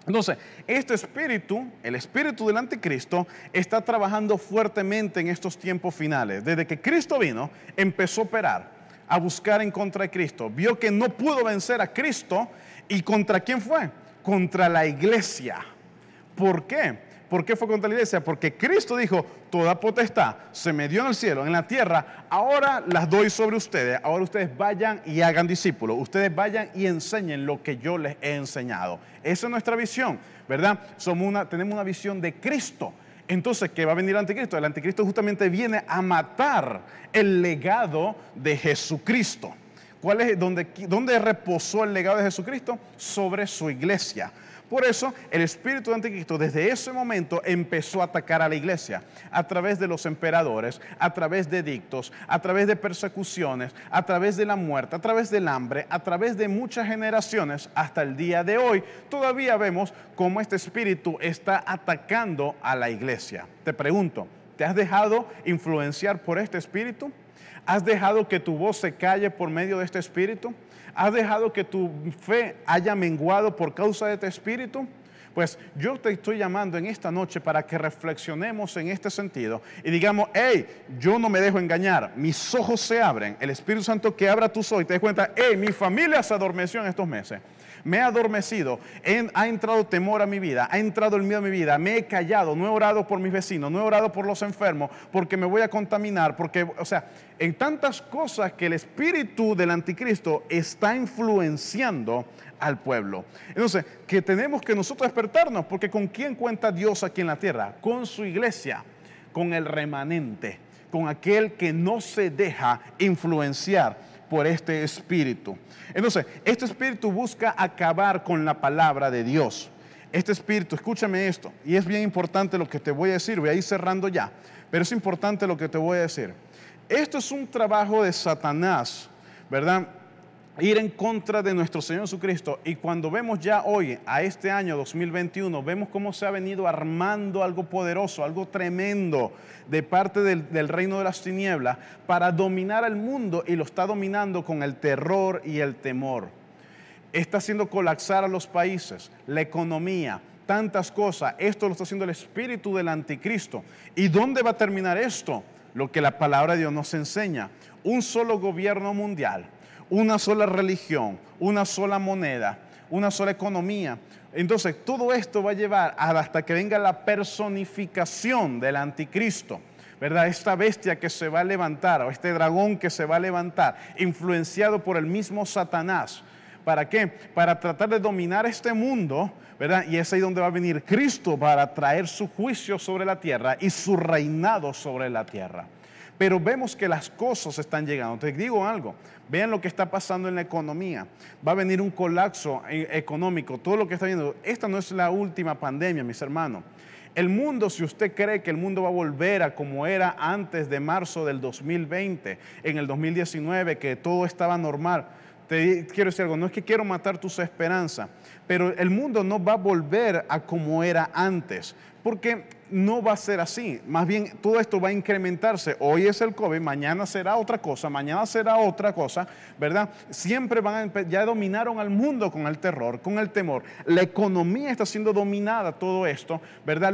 Speaker 1: Entonces, este espíritu, el espíritu del anticristo, está trabajando fuertemente en estos tiempos finales. Desde que Cristo vino, empezó a operar, a buscar en contra de Cristo. Vio que no pudo vencer a Cristo. ¿Y contra quién fue? Contra la iglesia. ¿Por qué? ¿Por qué fue contra la iglesia? Porque Cristo dijo, toda potestad se me dio en el cielo, en la tierra, ahora las doy sobre ustedes. Ahora ustedes vayan y hagan discípulos. Ustedes vayan y enseñen lo que yo les he enseñado. Esa es nuestra visión, ¿verdad? Tenemos una visión de Cristo. Entonces, ¿qué va a venir el anticristo? El anticristo justamente viene a matar el legado de Jesucristo. ¿Dónde reposó el legado de Jesucristo? Sobre su iglesia. Por eso el espíritu de anticristo desde ese momento empezó a atacar a la iglesia a través de los emperadores, a través de edictos, a través de persecuciones, a través de la muerte, a través del hambre, a través de muchas generaciones hasta el día de hoy. Todavía vemos cómo este espíritu está atacando a la iglesia. Te pregunto, ¿te has dejado influenciar por este espíritu? ¿Has dejado que tu voz se calle por medio de este espíritu? ¿Has dejado que tu fe haya menguado por causa de este espíritu? Pues yo te estoy llamando en esta noche para que reflexionemos en este sentido y digamos, hey, yo no me dejo engañar, mis ojos se abren, el Espíritu Santo que abra tus ojos y te des cuenta, hey, mi familia se adormeció en estos meses. Me he adormecido, ha entrado temor a mi vida, ha entrado el miedo a mi vida, me he callado, no he orado por mis vecinos, no he orado por los enfermos, porque me voy a contaminar, porque, en tantas cosas que el espíritu del anticristo está influenciando al pueblo. Entonces, que tenemos que nosotros despertarnos, porque ¿con quién cuenta Dios aquí en la tierra? Con su iglesia, con el remanente, con aquel que no se deja influenciar por este espíritu. Entonces, este espíritu busca acabar con la palabra de Dios. Este espíritu, escúchame esto, y es bien importante lo que te voy a decir, voy a ir cerrando ya, pero es importante lo que te voy a decir. Esto es un trabajo de Satanás, ¿verdad? Ir en contra de nuestro Señor Jesucristo. Y cuando vemos ya hoy, a este año 2021, vemos cómo se ha venido armando algo poderoso, algo tremendo de parte del reino de las tinieblas para dominar al mundo, y lo está dominando con el terror y el temor. Está haciendo colapsar a los países, la economía, tantas cosas. Esto lo está haciendo el espíritu del anticristo. ¿Y dónde va a terminar esto? Lo que la palabra de Dios nos enseña: un solo gobierno mundial, una sola religión, una sola moneda, una sola economía. Entonces, todo esto va a llevar hasta que venga la personificación del anticristo. ¿verdad? Esta bestia que se va a levantar, o este dragón que se va a levantar, influenciado por el mismo Satanás. ¿Para qué? Para tratar de dominar este mundo, ¿verdad? Y es ahí donde va a venir Cristo para traer su juicio sobre la tierra y su reinado sobre la tierra. Pero vemos que las cosas están llegando. Te digo algo, vean lo que está pasando en la economía. Va a venir un colapso económico, todo lo que está viendo. Esta no es la última pandemia, mis hermanos. El mundo, si usted cree que el mundo va a volver a como era antes de marzo del 2020, en el 2019, que todo estaba normal, te quiero decir algo, no es que quiero matar tus esperanzas, pero el mundo no va a volver a como era antes, porque no va a ser así. Más bien, todo esto va a incrementarse. Hoy es el COVID, mañana será otra cosa, ¿verdad? Siempre ya dominaron al mundo con el terror, con el temor. La economía está siendo dominada, todo esto, ¿verdad?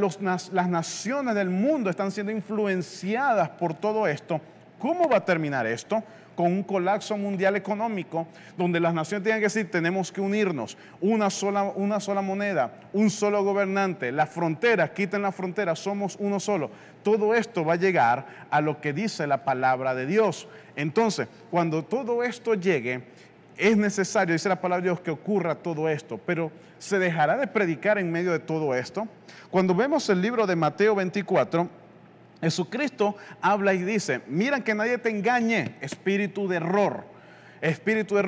Speaker 1: Las naciones del mundo están siendo influenciadas por todo esto. ¿Cómo va a terminar esto? Con un colapso mundial económico, donde las naciones tienen que decir, tenemos que unirnos, una sola moneda, un solo gobernante, las fronteras, quiten las fronteras, somos uno solo. Todo esto va a llegar a lo que dice la palabra de Dios. Entonces, cuando todo esto llegue, es necesario, dice la palabra de Dios, que ocurra todo esto, pero ¿se dejará de predicar en medio de todo esto? Cuando vemos el libro de Mateo 24, Jesucristo habla y dice, mira que nadie te engañe, espíritu de error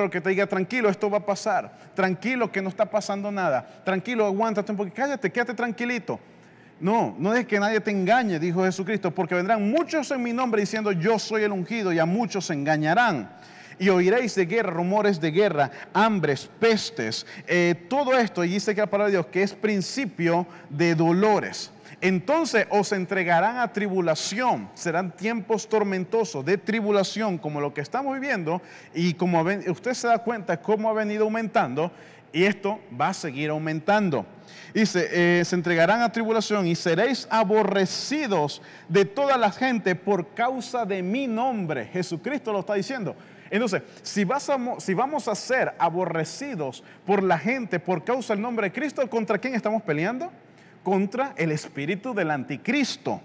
Speaker 1: que te diga, tranquilo, esto va a pasar, tranquilo que no está pasando nada, tranquilo, aguántate un poquito, cállate, quédate tranquilito. No es que nadie te engañe, dijo Jesucristo, porque vendrán muchos en mi nombre diciendo, yo soy el ungido, y a muchos se engañarán. Y oiréis de guerra, rumores de guerra, hambres, pestes, todo esto, y dice que la palabra de Dios, que es principio de dolores. Entonces os entregarán a tribulación, serán tiempos tormentosos de tribulación como lo que estamos viviendo, y como usted se da cuenta cómo ha venido aumentando, y esto va a seguir aumentando. Dice, se entregarán a tribulación y seréis aborrecidos de toda la gente por causa de mi nombre. Jesucristo lo está diciendo. Entonces, si vamos a ser aborrecidos por la gente por causa del nombre de Cristo, ¿contra quién estamos peleando? Contra el espíritu del anticristo.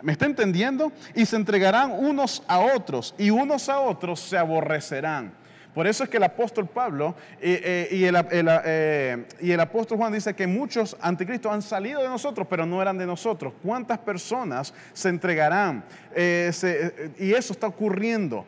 Speaker 1: ¿Me está entendiendo? Y se entregarán unos a otros, y unos a otros se aborrecerán. Por eso es que el apóstol Pablo y el apóstol Juan dice que muchos anticristos han salido de nosotros, pero no eran de nosotros. ¿Cuántas personas se entregarán? Y eso está ocurriendo,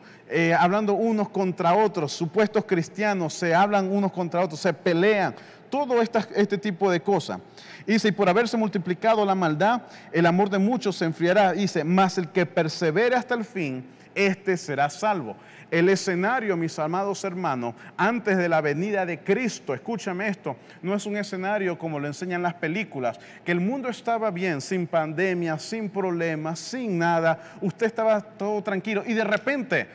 Speaker 1: hablando unos contra otros, supuestos cristianos se hablan unos contra otros, se pelean, todo este tipo de cosas. Dice, y por haberse multiplicado la maldad, el amor de muchos se enfriará. Dice, mas el que persevere hasta el fin, este será salvo. El escenario, mis amados hermanos, antes de la venida de Cristo, escúchame esto, no es un escenario como lo enseñan las películas, que el mundo estaba bien, sin pandemia, sin problemas, sin nada, usted estaba todo tranquilo y de repente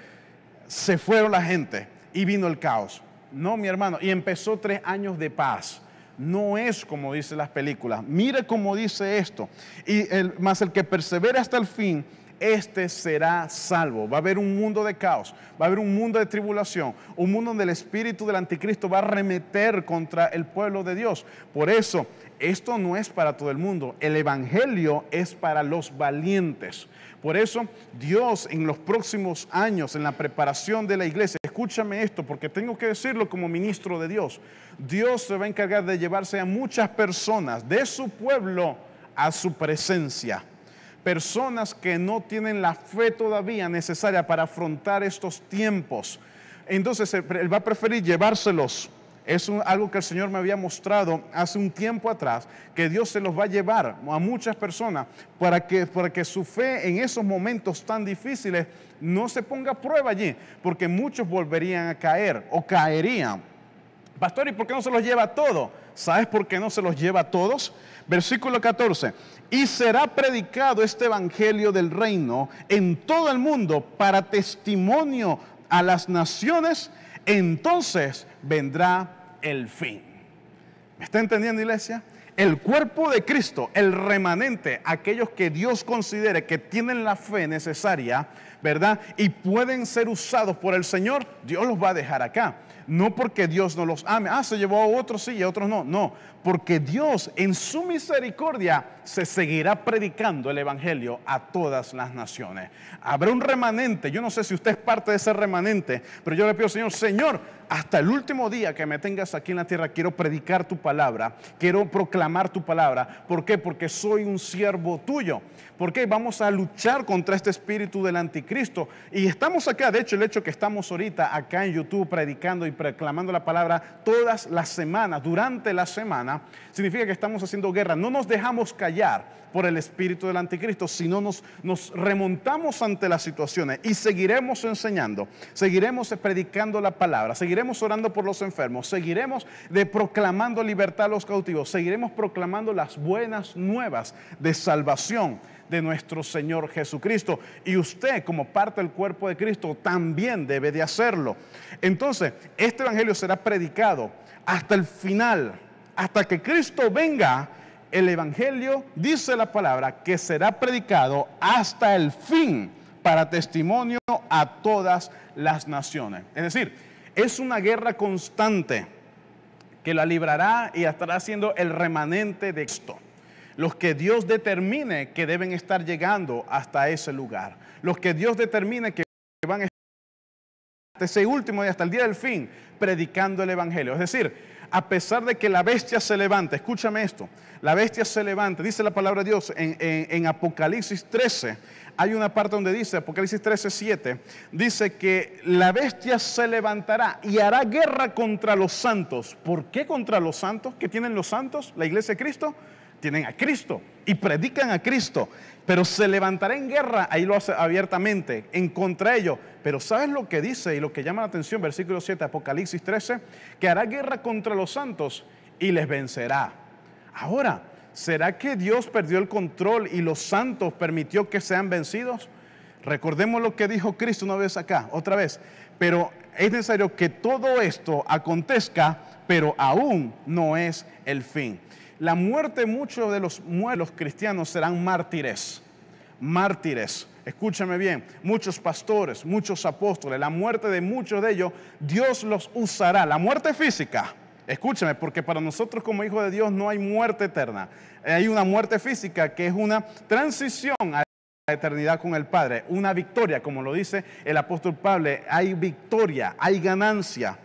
Speaker 1: se fueron la gente y vino el caos. No, mi hermano, y empezó 3 años de paz. No es como dicen las películas. Mire cómo dice esto. Mas el que persevere hasta el fin, este será salvo. Va a haber un mundo de caos, va a haber un mundo de tribulación, un mundo donde el espíritu del anticristo va a arremeter contra el pueblo de Dios. Por eso, esto no es para todo el mundo. El evangelio es para los valientes. Por eso, Dios en los próximos años, en la preparación de la iglesia, escúchame esto, porque tengo que decirlo como ministro de Dios, Dios se va a encargar de llevarse a muchas personas de su pueblo a su presencia. Personas que no tienen la fe todavía necesaria para afrontar estos tiempos. Entonces, Él va a preferir llevárselos. Es algo que el Señor me había mostrado hace un tiempo atrás, que Dios se los va a llevar a muchas personas para que su fe en esos momentos tan difíciles no se ponga a prueba allí, porque muchos volverían a caer o caerían. Pastor, ¿y por qué no se los lleva a todos? ¿Sabes por qué no se los lleva a todos? Versículo 14. Y será predicado este evangelio del reino en todo el mundo para testimonio a las naciones, entonces vendrá el fin. ¿Me está entendiendo, iglesia? El cuerpo de Cristo, el remanente, aquellos que Dios considere que tienen la fe necesaria, ¿verdad? Y pueden ser usados por el Señor, Dios los va a dejar acá. No porque Dios no los ame. Se llevó a otros sí y a otros no. No, porque Dios en su misericordia se seguirá predicando el evangelio a todas las naciones. Habrá un remanente, yo no sé si usted es parte de ese remanente, pero yo le pido, Señor, hasta el último día que me tengas aquí en la tierra, quiero predicar tu palabra, quiero proclamar tu palabra. ¿Por qué? Porque soy un siervo tuyo. ¿Por qué? Vamos a luchar contra este espíritu del anticristo. Y estamos acá, de hecho, el hecho que estamos ahorita acá en YouTube predicando y proclamando la palabra todas las semanas, durante la semana, significa que estamos haciendo guerra. No nos dejamos callar por el espíritu del anticristo, sino nos remontamos ante las situaciones y seguiremos enseñando, seguiremos predicando la palabra, seguiremos orando por los enfermos, seguiremos proclamando libertad a los cautivos, seguiremos proclamando las buenas nuevas de salvación de nuestro Señor Jesucristo. Y usted, como parte del cuerpo de Cristo, también debe de hacerlo. Entonces, este evangelio será predicado hasta el final, hasta que Cristo venga. El evangelio, dice la palabra, que será predicado hasta el fin para testimonio a todas las naciones. Es decir, es una guerra constante que la librará y estará haciendo el remanente de esto. Los que Dios determine que deben estar llegando hasta ese lugar. Los que Dios determine que van a estar hasta ese último día, hasta el día del fin, predicando el evangelio. Es decir, a pesar de que la bestia se levante, escúchame esto, la bestia se levanta, dice la palabra de Dios en Apocalipsis 13, hay una parte donde dice, Apocalipsis 13, 7, dice que la bestia se levantará y hará guerra contra los santos. ¿Por qué contra los santos? ¿Qué tienen los santos? ¿La iglesia de Cristo? Tienen a Cristo y predican a Cristo, pero se levantará en guerra, ahí lo hace abiertamente, en contra de ellos. Pero ¿sabes lo que dice y lo que llama la atención? Versículo 7, Apocalipsis 13, que hará guerra contra los santos y les vencerá. Ahora, ¿será que Dios perdió el control y los santos permitió que sean vencidos? Recordemos lo que dijo Cristo una vez acá, otra vez. Pero es necesario que todo esto acontezca, pero aún no es el fin. La muerte de muchos de los cristianos serán mártires. Mártires, escúchame bien, muchos pastores, muchos apóstoles, la muerte de muchos de ellos, Dios los usará. La muerte física, escúchame, porque para nosotros como hijos de Dios no hay muerte eterna. Hay una muerte física que es una transición a la eternidad con el Padre, una victoria, como lo dice el apóstol Pablo, hay victoria, hay ganancia.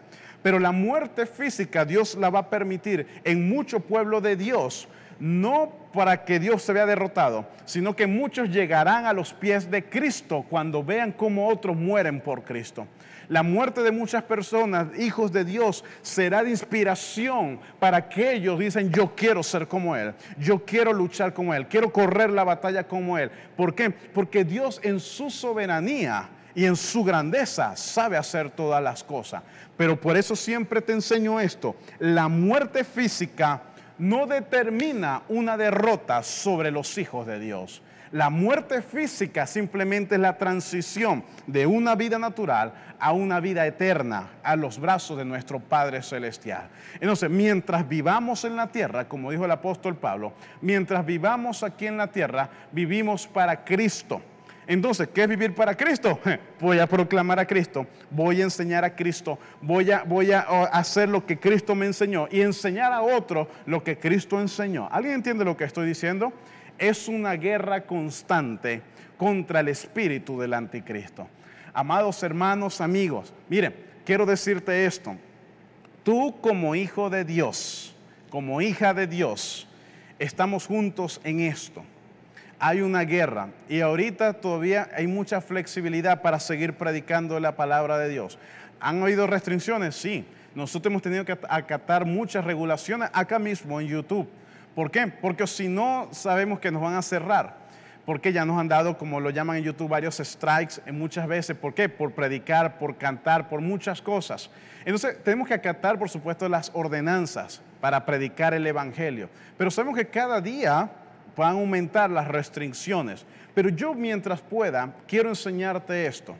Speaker 1: Pero la muerte física Dios la va a permitir en mucho pueblo de Dios, no para que Dios se vea derrotado, sino que muchos llegarán a los pies de Cristo cuando vean cómo otros mueren por Cristo. La muerte de muchas personas, hijos de Dios, será de inspiración para aquellos que dicen, yo quiero ser como Él, yo quiero luchar como Él, quiero correr la batalla como Él. ¿Por qué? Porque Dios en su soberanía y en su grandeza sabe hacer todas las cosas. Pero por eso siempre te enseño esto. La muerte física no determina una derrota sobre los hijos de Dios. La muerte física simplemente es la transición de una vida natural a una vida eterna, a los brazos de nuestro Padre Celestial. Entonces, mientras vivamos en la tierra, como dijo el apóstol Pablo, mientras vivamos aquí en la tierra, vivimos para Cristo. Entonces, ¿qué es vivir para Cristo? Voy a proclamar a Cristo, voy a enseñar a Cristo, voy a hacer lo que Cristo me enseñó y enseñar a otro lo que Cristo enseñó. ¿Alguien entiende lo que estoy diciendo? Es una guerra constante contra el espíritu del anticristo. Amados hermanos, amigos, miren, quiero decirte esto. Tú como hijo de Dios, como hija de Dios, estamos juntos en esto. Hay una guerra y ahorita todavía hay mucha flexibilidad para seguir predicando la palabra de Dios. ¿Han habido restricciones? Sí. Nosotros hemos tenido que acatar muchas regulaciones acá mismo en YouTube. ¿Por qué? Porque si no sabemos que nos van a cerrar. Porque ya nos han dado, como lo llaman en YouTube, varios strikes muchas veces. ¿Por qué? Por predicar, por cantar, por muchas cosas. Entonces tenemos que acatar, por supuesto, las ordenanzas para predicar el evangelio. Pero sabemos que cada día van a aumentar las restricciones. Pero yo, mientras pueda, quiero enseñarte esto.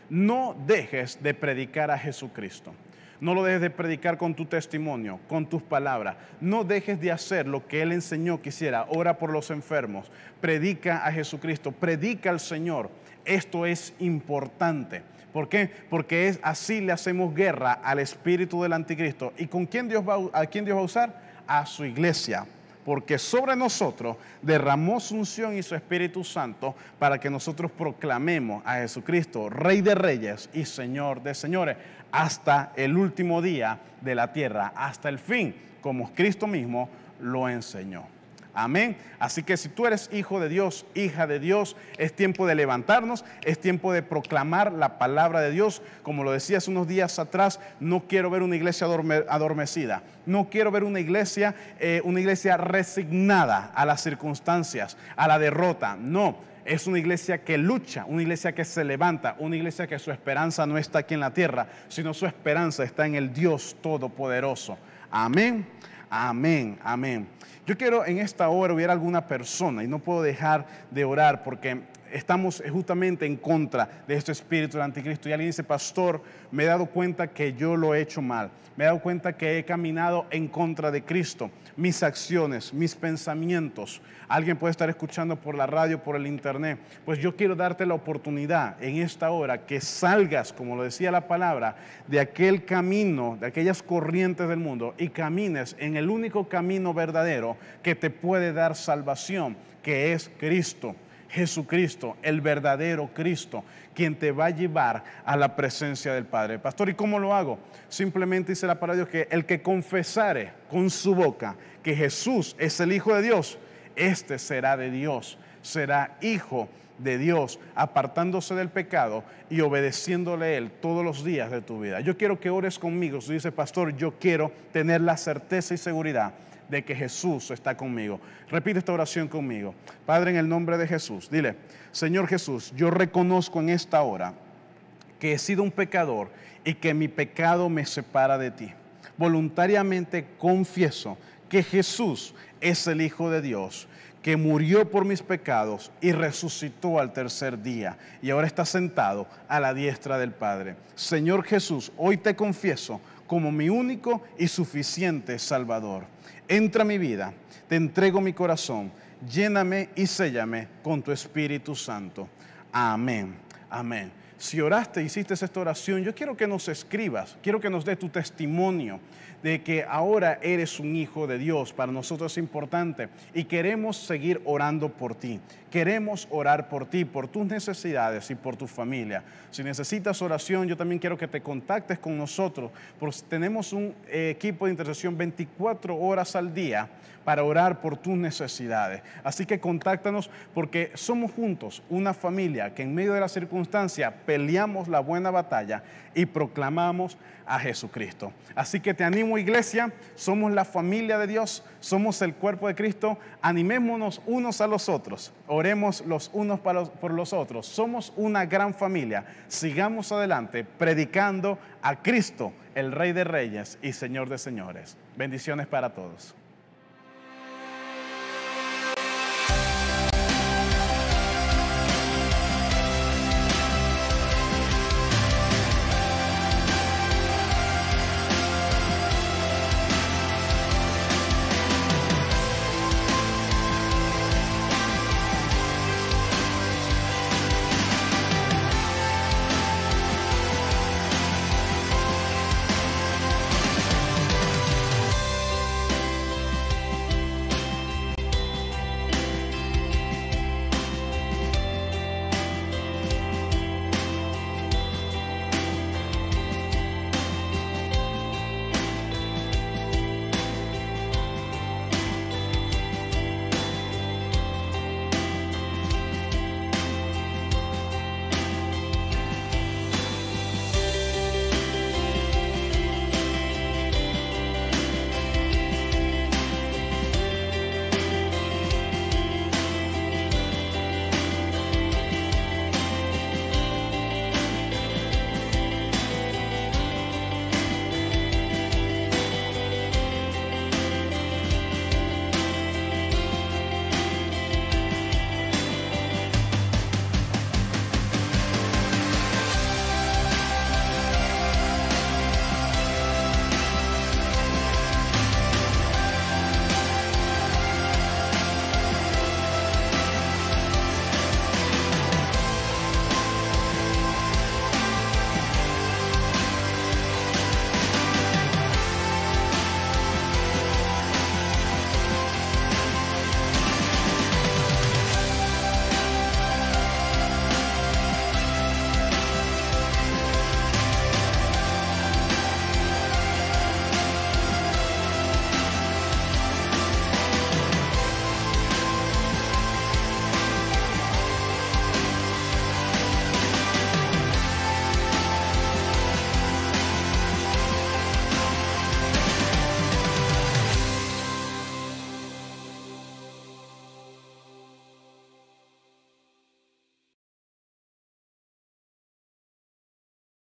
Speaker 1: No dejes de predicar a Jesucristo. No lo dejes de predicar con tu testimonio, con tus palabras. No dejes de hacer lo que Él enseñó que hiciera. Ora por los enfermos. Predica a Jesucristo. Predica al Señor. Esto es importante. ¿Por qué? Porque así le hacemos guerra al espíritu del anticristo. ¿Y con quién a quién Dios va a usar? a su iglesia, porque sobre nosotros derramó su unción y su Espíritu Santo para que nosotros proclamemos a Jesucristo, Rey de Reyes y Señor de Señores, hasta el último día de la tierra, hasta el fin, como Cristo mismo lo enseñó. Amén. Así que si tú eres hijo de Dios, hija de Dios, es tiempo de levantarnos, es tiempo de proclamar la palabra de Dios. Como lo decía hace unos días atrás, no quiero ver una iglesia adormecida, no quiero ver una iglesia resignada a las circunstancias, a la derrota. No, es una iglesia que lucha, una iglesia que se levanta, una iglesia que su esperanza no está aquí en la tierra, sino su esperanza está en el Dios Todopoderoso. Amén, amén, amén. Yo quiero en esta hora hubiera alguna persona, y no puedo dejar de orar porque estamos justamente en contra de este espíritu del anticristo. Y alguien dice, pastor, me he dado cuenta que yo lo he hecho mal. Me he dado cuenta que he caminado en contra de Cristo. Mis acciones, mis pensamientos. Alguien puede estar escuchando por la radio, por el internet. Pues yo quiero darte la oportunidad en esta hora que salgas, como lo decía la palabra, de aquel camino, de aquellas corrientes del mundo y camines en el único camino verdadero que te puede dar salvación, que es Cristo. Jesucristo, el verdadero Cristo, quien te va a llevar a la presencia del Padre. Pastor, ¿y cómo lo hago? Simplemente dice la palabra de Dios que el que confesare con su boca que Jesús es el Hijo de Dios, este será de Dios, será hijo de Dios, apartándose del pecado y obedeciéndole a Él todos los días de tu vida. Yo quiero que ores conmigo. Si dice, pastor, yo quiero tener la certeza y seguridad de que Jesús está conmigo. Repite esta oración conmigo. Padre, en el nombre de Jesús, dile, Señor Jesús, yo reconozco en esta hora que he sido un pecador y que mi pecado me separa de ti. Voluntariamente confieso que Jesús es el Hijo de Dios, que murió por mis pecados y resucitó al tercer día y ahora está sentado a la diestra del Padre. Señor Jesús, hoy te confieso como mi único y suficiente Salvador. Entra a mi vida, te entrego mi corazón, lléname y séllame con tu Espíritu Santo. Amén, amén. Si oraste, hiciste esta oración, yo quiero que nos escribas, quiero que nos dé tu testimonio de que ahora eres un hijo de Dios. Para nosotros es importante y queremos seguir orando por ti. Queremos orar por ti, por tus necesidades y por tu familia. Si necesitas oración, yo también quiero que te contactes con nosotros, porque tenemos un equipo de intercesión 24 horas al día para orar por tus necesidades. Así que contáctanos porque somos juntos una familia que en medio de la circunstancia peleamos la buena batalla y proclamamos a Jesucristo. Así que te animo, iglesia, somos la familia de Dios, somos el cuerpo de Cristo, animémonos unos a los otros, oremos los unos por los otros, somos una gran familia, sigamos adelante predicando a Cristo, el Rey de Reyes y Señor de Señores. Bendiciones para todos.